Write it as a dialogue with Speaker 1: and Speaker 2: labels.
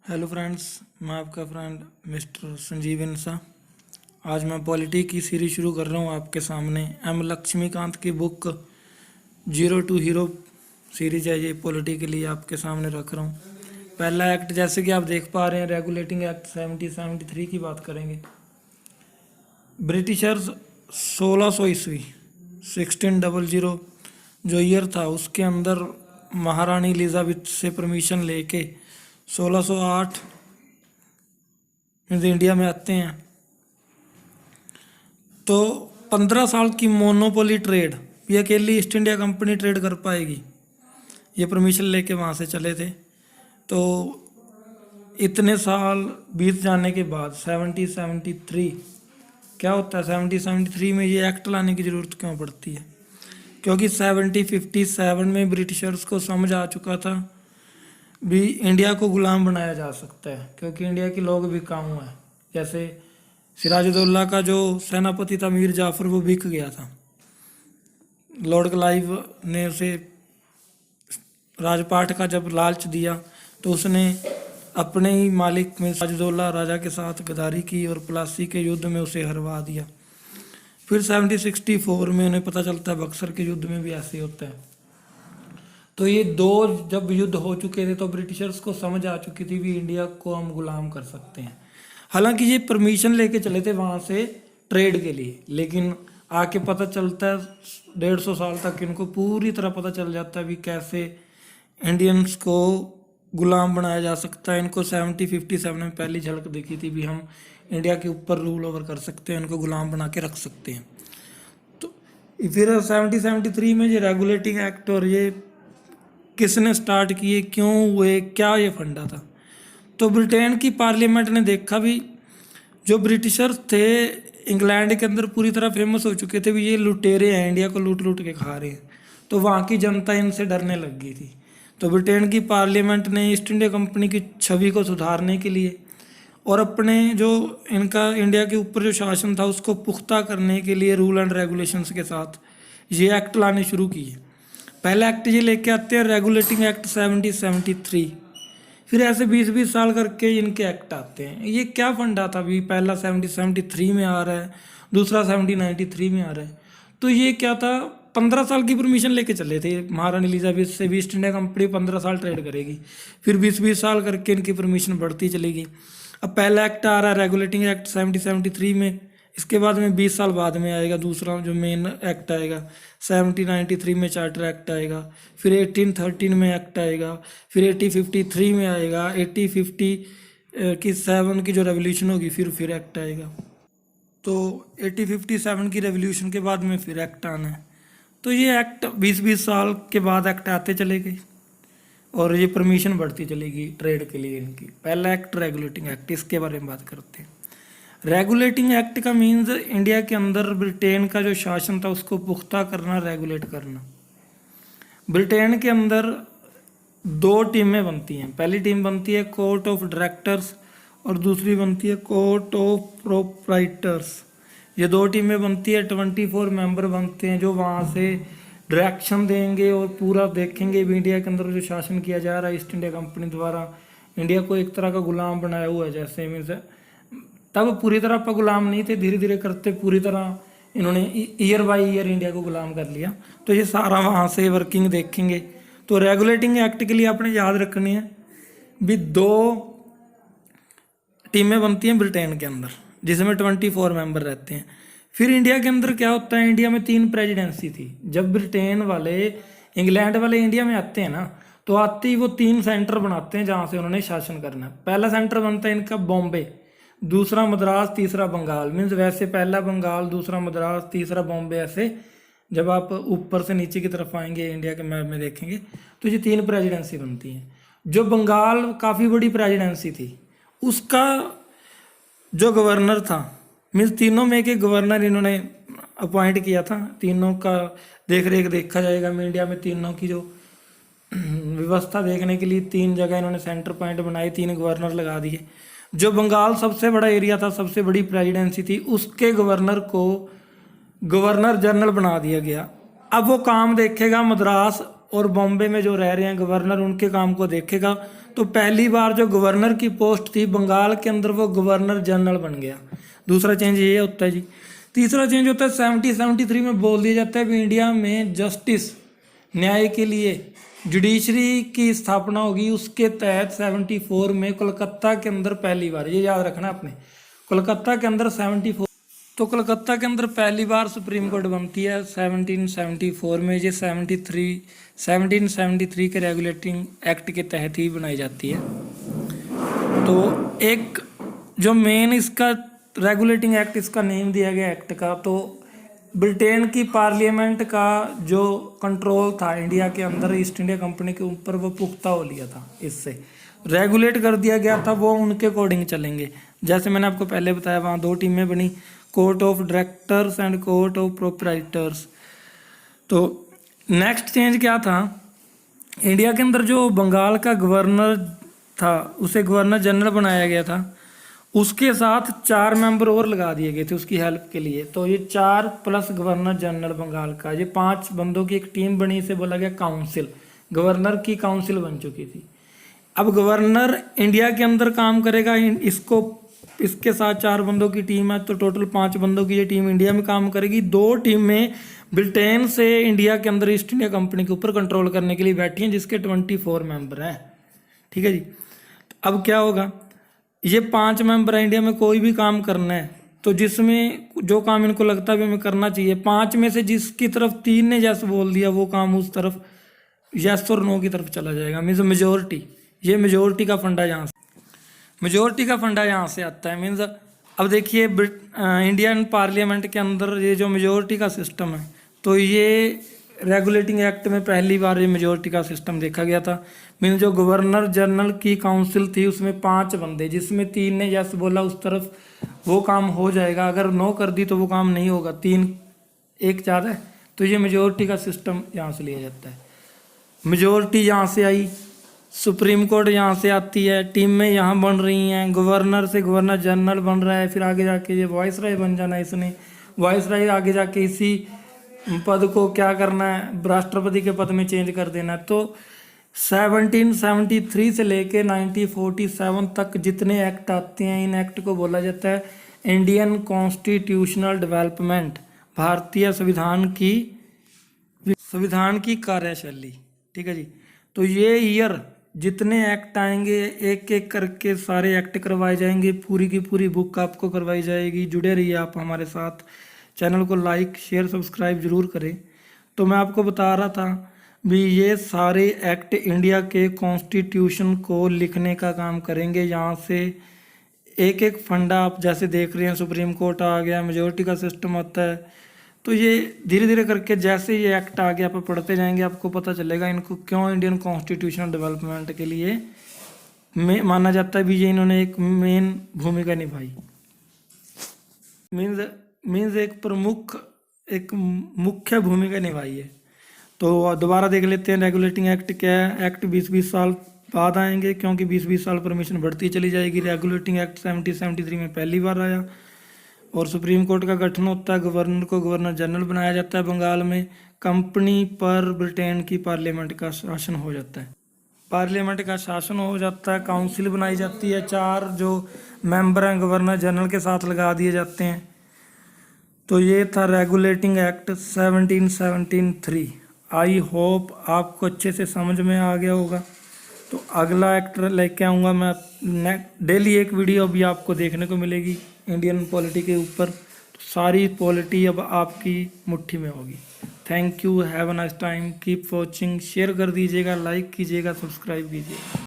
Speaker 1: Hello friends, मैं आपका friend mister Sanjeev इंसा। आज मैं पॉलिटी की सीरीज शुरू कर रहा हूँ आपके सामने। एम लक्ष्मीकांत की book zero to hero series है, ये पॉलिटी के लिए आपके सामने रख रहा हूँ। पहला एक्ट जैसे कि आप देख पा रहे हैं, रेगुलेटिंग एक्ट 1773 की बात करेंगे। ब्रिटिशर्स 1600 ईस्वी 1600 जो ईयर था, उसके अंदर महारानी एलिजाबेथ से परमिशन लेके 1608 में इंडिया में आते हैं। तो 15 साल की मोनोपोली ट्रेड, ये अकेली ईस्ट इंडिया कंपनी ट्रेड कर पाएगी, ये परमिशन लेके वहाँ से चले थे। तो इतने साल बीत जाने के बाद 1773 क्या होता है, 1773 में ये एक्ट लाने की ज़रूरत क्यों पड़ती है? क्योंकि 1757 में ब्रिटिशर्स को समझ आ चुका था भी इंडिया को गुलाम बनाया जा सकता है, क्योंकि इंडिया के लोग बिकाऊ हैं। जैसे सिराजुद्दौला का जो सेनापति था मीर जाफर, वो बिक गया था। लॉर्ड क्लाइव ने उसे राजपाट का जब लालच दिया तो उसने अपने ही मालिक में सिराजुद्दौला राजा के साथ गद्दारी की और प्लासी के युद्ध में उसे हरवा दिया। फिर 1764 में उन्हें पता चलता है बक्सर के युद्ध में भी ऐसे होता है। तो ये दो जब युद्ध हो चुके थे तो ब्रिटिशर्स को समझ आ चुकी थी भी इंडिया को हम गुलाम कर सकते हैं। हालांकि ये परमिशन लेके चले थे वहाँ से ट्रेड के लिए, लेकिन आके पता चलता है 150 साल तक इनको पूरी तरह पता चल जाता है भी कैसे इंडियंस को गुलाम बनाया जा सकता है। इनको 1757 में पहली झलक दिखी थी भी हम इंडिया के ऊपर रूल ओवर कर सकते हैं, इनको गुलाम बना के रख सकते हैं। तो फिर 1773 में ये रेगुलेटिंग एक्ट और ये किसने स्टार्ट किए, क्यों हुए, क्या ये फंडा था? तो ब्रिटेन की पार्लियामेंट ने देखा भी जो ब्रिटिशर्स थे इंग्लैंड के अंदर पूरी तरह फेमस हो चुके थे भी ये लुटेरे हैं, इंडिया को लूट लूट के खा रहे हैं। तो वहाँ की जनता इनसे डरने लग गई थी। तो ब्रिटेन की पार्लियामेंट ने ईस्ट इंडिया कंपनी की छवि को सुधारने के लिए और अपने जो इनका इंडिया के ऊपर जो शासन था उसको पुख्ता करने के लिए रूल एंड रेगुलेशंस के साथ ये एक्ट लाने शुरू किए। पहला एक्ट ये लेके आते हैं रेगुलेटिंग एक्ट 1773। फिर ऐसे 20-20 साल करके इनके एक्ट आते हैं। ये क्या फंडा था भी? पहला 1773 में आ रहा है, दूसरा 1793 में आ रहा है। तो ये क्या था, 15 साल की परमिशन लेके चले थे महारानी एलिजाबेथ से भी ईस्ट इंडिया कंपनी 15 साल ट्रेड करेगी। फिर 20-20 साल करके इनकी परमिशन बढ़ती चलेगी। अब पहला एक्ट आ रहा है रेगुलेटिंग एक्ट 1773 में, इसके बाद में 20 साल बाद में आएगा दूसरा जो मेन एक्ट आएगा 1793 में चार्टर एक्ट आएगा। फिर 1813 में एक्ट आएगा। फिर 1853 में आएगा। 1857 की जो रेवोल्यूशन होगी फिर एक्ट आएगा। तो 1857 की रेवोल्यूशन के बाद में फिर एक्ट आना है। तो ये एक्ट 20-20 साल के बाद एक्ट आते चले गए और ये परमिशन बढ़ती चलेगी ट्रेड के लिए इनकी। पहला एक्ट रेगुलेटिंग एक्ट, इसके बारे में बात करते हैं। रेगुलेटिंग एक्ट का मीन्स इंडिया के अंदर ब्रिटेन का जो शासन था उसको पुख्ता करना, रेगुलेट करना। ब्रिटेन के अंदर दो टीमें बनती हैं। पहली टीम बनती है कोर्ट ऑफ डायरेक्टर्स और दूसरी बनती है कोर्ट ऑफ प्रोप्राइटर्स। ये दो टीमें बनती है, 24 मेंबर बनते हैं जो वहाँ से डायरेक्शन देंगे और पूरा देखेंगे भी इंडिया के अंदर जो शासन किया जा रहा है ईस्ट इंडिया कंपनी द्वारा। इंडिया को एक तरह का गुलाम बनाया हुआ है, जैसे मीन्स तब पूरी तरह पर गुलाम नहीं थे, धीरे धीरे करते पूरी तरह इन्होंने ईयर बाय ईयर इंडिया को गुलाम कर लिया। तो ये सारा वहाँ से वर्किंग देखेंगे। तो रेगुलेटिंग एक्ट के लिए आपने याद रखनी है भी दो टीमें बनती हैं ब्रिटेन के अंदर जिसमें 24 मेंबर रहते हैं। फिर इंडिया के अंदर क्या होता है, इंडिया में 3 प्रेसिडेंसी थी। जब ब्रिटेन वाले इंग्लैंड वाले इंडिया में आते हैं ना, तो आते ही वो 3 सेंटर बनाते हैं जहाँ से उन्होंने शासन करना है। पहला सेंटर बनता है इनका बॉम्बे, दूसरा मद्रास, तीसरा बंगाल। मीन्स वैसे पहला बंगाल, दूसरा मद्रास, तीसरा बॉम्बे। ऐसे जब आप ऊपर से नीचे की तरफ आएंगे इंडिया के मैप में देखेंगे तो ये 3 प्रेसिडेंसी बनती हैं। जो बंगाल काफ़ी बड़ी प्रेसिडेंसी थी, उसका जो गवर्नर था, मीन्स तीनों में एक गवर्नर इन्होंने अपॉइंट किया था। तीनों का देख रेख देखा जाएगा। में इंडिया में तीनों की जो व्यवस्था देखने के लिए 3 जगह इन्होंने सेंटर पॉइंट बनाए, 3 गवर्नर लगा दिए। जो बंगाल सबसे बड़ा एरिया था, सबसे बड़ी प्रेसिडेंसी थी, उसके गवर्नर को गवर्नर जनरल बना दिया गया। अब वो काम देखेगा मद्रास और बॉम्बे में जो रह रहे हैं गवर्नर उनके काम को देखेगा। तो पहली बार जो गवर्नर की पोस्ट थी बंगाल के अंदर वो गवर्नर जनरल बन गया। दूसरा चेंज ये होता है जी। तीसरा चेंज होता है 73 में बोल दिया जाता है भी इंडिया में जस्टिस न्याय के लिए जुडिशरी की स्थापना होगी। उसके तहत 74 में कोलकाता के अंदर पहली बार, ये याद रखना आपने, कोलकाता के अंदर 74, तो कोलकाता के अंदर पहली बार सुप्रीम कोर्ट बनती है 1774 में। ये 1773 के रेगुलेटिंग एक्ट के तहत ही बनाई जाती है। तो एक जो मेन इसका रेगुलेटिंग एक्ट, इसका नेम दिया गया एक्ट का, तो ब्रिटेन की पार्लियामेंट का जो कंट्रोल था इंडिया के अंदर ईस्ट इंडिया कंपनी के ऊपर वो पुख्ता हो लिया था। इससे रेगुलेट कर दिया गया था, वो उनके अकॉर्डिंग चलेंगे। जैसे मैंने आपको पहले बताया वहाँ 2 टीमें बनी, court of directors and court of proprietors. तो नेक्स्ट चेंज क्या था, इंडिया के अंदर जो बंगाल का गवर्नर था उसे गवर्नर जनरल बनाया गया था। उसके साथ 4 मेंबर और लगा दिए गए थे उसकी हेल्प के लिए। तो ये 4 प्लस गवर्नर जनरल बंगाल का, ये 5 बंदों की एक टीम बनी, इसे बोला गया काउंसिल। गवर्नर की काउंसिल बन चुकी थी। अब गवर्नर इंडिया के अंदर काम करेगा, इसके साथ 4 बंदों की टीम है, तो टोटल 5 बंदों की ये टीम इंडिया में काम करेगी। 2 टीमें ब्रिटेन से इंडिया के अंदर ईस्ट इंडिया कंपनी के ऊपर कंट्रोल करने के लिए बैठी हैं, जिसके 24 मेंबर हैं। ठीक है जी। अब क्या होगा, ये 5 मेंबर है, इंडिया में कोई भी काम करना है तो जिसमें जो काम इनको लगता है भी हमें करना चाहिए, 5 में से जिसकी तरफ 3 ने यस बोल दिया वो काम उस तरफ यस और नो की तरफ चला जाएगा, मीन्स मेजोरिटी। ये मेजोरिटी का फंडा यहाँ से आता है। मीन्स अब देखिए इंडियन पार्लियामेंट के अंदर ये जो मेजोरिटी का सिस्टम है, तो ये रेगुलेटिंग एक्ट में पहली बार ये मेजोरिटी का सिस्टम देखा गया था। मीन जो गवर्नर जनरल की काउंसिल थी उसमें 5 बंदे, जिसमें 3 ने यस बोला उस तरफ वो काम हो जाएगा, अगर नो कर दी तो वो काम नहीं होगा, 3 एक ज़्यादा है। तो ये मेजोरिटी का सिस्टम यहाँ से लिया जाता है। मेजोरिटी यहाँ से आई, सुप्रीम कोर्ट यहाँ से आती है, टीम में यहाँ बन रही हैं, गवर्नर से गवर्नर जनरल बन रहा है, फिर आगे जाके ये वाइसराय बन जाना है इसने, वाइसराय आगे जाके इसी पद को क्या करना है, राष्ट्रपति के पद में चेंज कर देना है। तो 1773 से लेके 1947 तक जितने एक्ट आते हैं, इन एक्ट को बोला जाता है इंडियन कॉन्स्टिट्यूशनल डेवलपमेंट, भारतीय संविधान की कार्यशैली। ठीक है जी। तो ये ईयर जितने एक्ट आएंगे एक एक करके सारे एक्ट करवाए जाएंगे, पूरी की पूरी बुक आपको करवाई जाएगी। जुड़े रहिए आप हमारे साथ, चैनल को लाइक शेयर सब्सक्राइब जरूर करें। तो मैं आपको बता रहा था भी ये सारे एक्ट इंडिया के कॉन्स्टिट्यूशन को लिखने का काम करेंगे। यहाँ से एक एक फंडा आप जैसे देख रहे हैं, सुप्रीम कोर्ट आ गया, मेजोरिटी का सिस्टम आता है, तो ये धीरे धीरे करके जैसे ये एक्ट आगे आप पढ़ते जाएंगे आपको पता चलेगा इनको क्यों इंडियन कॉन्स्टिट्यूशनल डेवलपमेंट के लिए माना जाता है भी ये इन्होंने एक मेन भूमिका निभाई। मीन्स एक मुख्य भूमिका निभाई है। तो दोबारा देख लेते हैं रेगुलेटिंग एक्ट क्या है। एक्ट 20-20 साल बाद आएंगे, क्योंकि 20-20 साल परमिशन बढ़ती चली जाएगी। रेगुलेटिंग एक्ट 73 में पहली बार आया। और सुप्रीम कोर्ट का गठन होता है, गवर्नर को गवर्नर जनरल बनाया जाता है बंगाल में। कंपनी पर ब्रिटेन की पार्लियामेंट का शासन हो जाता है, काउंसिल बनाई जाती है, 4 जो मेंबर हैं गवर्नर जनरल के साथ लगा दिए जाते हैं। तो ये था रेगुलेटिंग एक्ट 1773। आई होप आपको अच्छे से समझ में आ गया होगा। तो अगला एक्ट लेके आऊँगा मैं, डेली एक वीडियो अभी आपको देखने को मिलेगी इंडियन पॉलिटी के ऊपर। तो सारी पॉलिटी अब आपकी मुट्ठी में होगी। Thank you, have a nice time, keep watching, share कर दीजिएगा, लाइक कीजिएगा, सब्सक्राइब कीजिएगा।